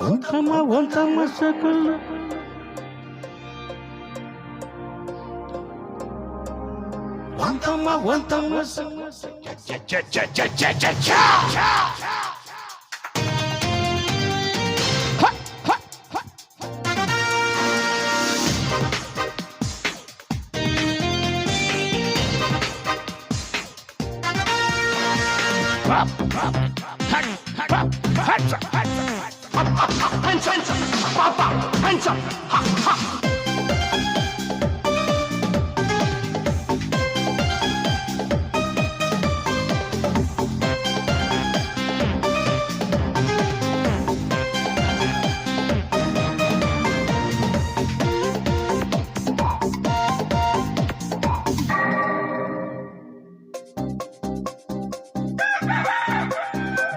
Ontama sakul. Ontama sakul. Hands up! Ha, ha.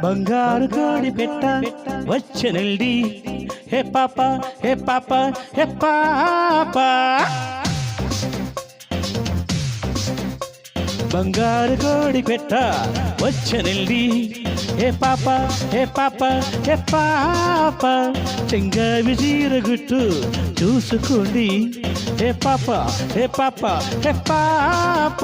బంగారు కోడి పెట్ట వచ్చనండి హే పాప హే పాప హే పాప బంగారు కోడి పెట్ట వచ్చనండి హే పాప హే పాప హే పాప చెంగావి చీరగుట్టు చూసుకోండి హే పాప హే పాప హే పాప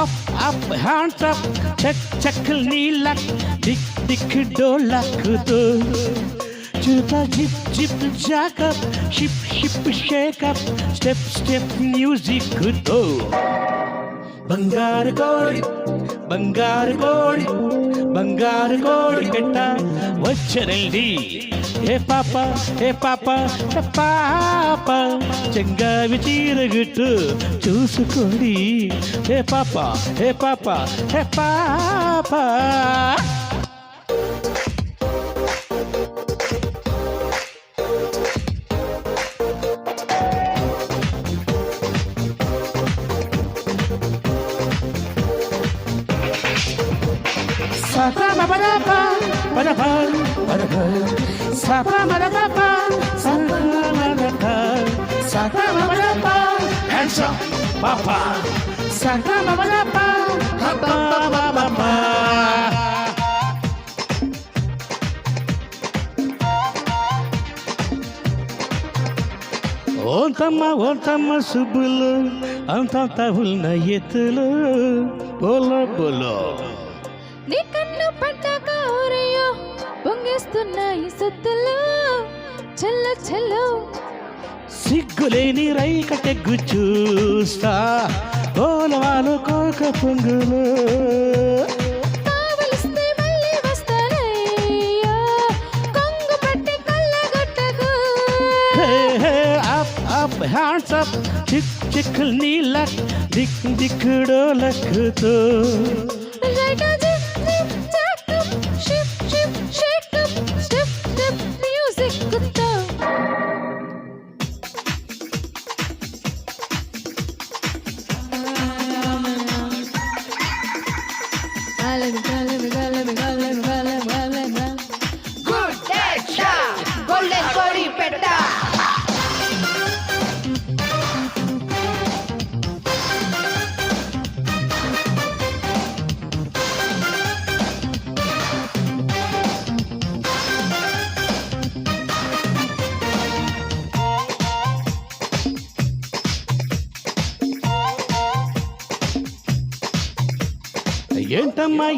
up up hands up check చెక్కల్ నీలక్ దిక్ దిక్ డోలకుతో చూతా zip zip jack up ship ship shake up step step మ్యూజిక్తో బంగారు కోడి బంగారు కోడి బంగారు కోడి పెట్ట వచ్చనండి హే పాప హే పాప హే పాప చెంగావి చీరగుట్టు చూసుకోండి హే పాప హే పాప హే పాప Hands up! Papa ఓంతమ్మ సుబ్బులు అంతంత ఉన్న ఎత్తులు బోలో బోలో నీ కన్ను పడ్డాక ఊరయ్యో పొంగేస్తున్నాయి సొత్తులు చెల్లు చెల్లు సిగ్గులేని రైక తెగ్గు చూస్తా ఓలవాలు కోక పొంగులు కావలిస్తే మళ్ళీ వస్తానయ్యో కొంగు పట్టి కళ్ళగొట్టకు అప్ అప్ హ్యాండ్స్ అప్ చిక్ చిక్కులు నీలక్ దిక్ దిక్కుడో లక్కుతో right zip zip jack up ship ship shake up step step music తో Good day, cha! Golden Kodi Petta!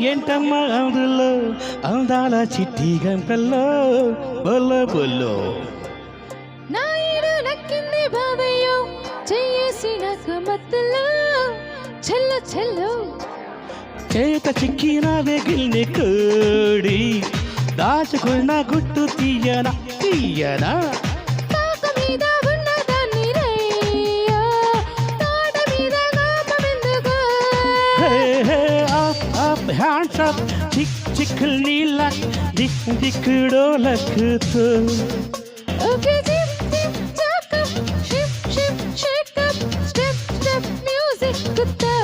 ఏంటమ్మా అందులో అందాల చిట్టి గంటల్లో బొల్ల బొల్లో నాయుడు నక్కింది బాబయ్యో చెయ్యేసి నాకు మత్తులో చెల్లు చెల్లు చేత చిక్కిన వెగిల్ని కోడి దాచుకున్న గుట్టు తీయనా తీయనా తాక మీద ఉన్నదాన్ని రయ్యో తోట మీద గాపమెందుకు అప్ అప్ హ్యాండ్స్ అప్ చిక్ చిక్కులు నీళ్ళ దిక్కుడో లక్కుతో Okay, dip, dip, jack up, ship, ship, shake up, step, step, music, kutta.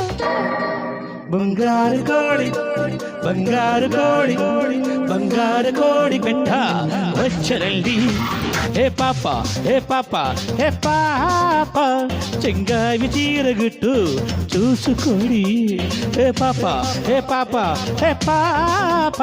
బంగారు కోడి బంగారు కోడి బంగారు కోడి పెట్ట వచ్చరండి హే పాప హే పాప హే పాప చెంగావి చీరగుట్టు చూసుకోడి హే పాప హే పాప హే పాప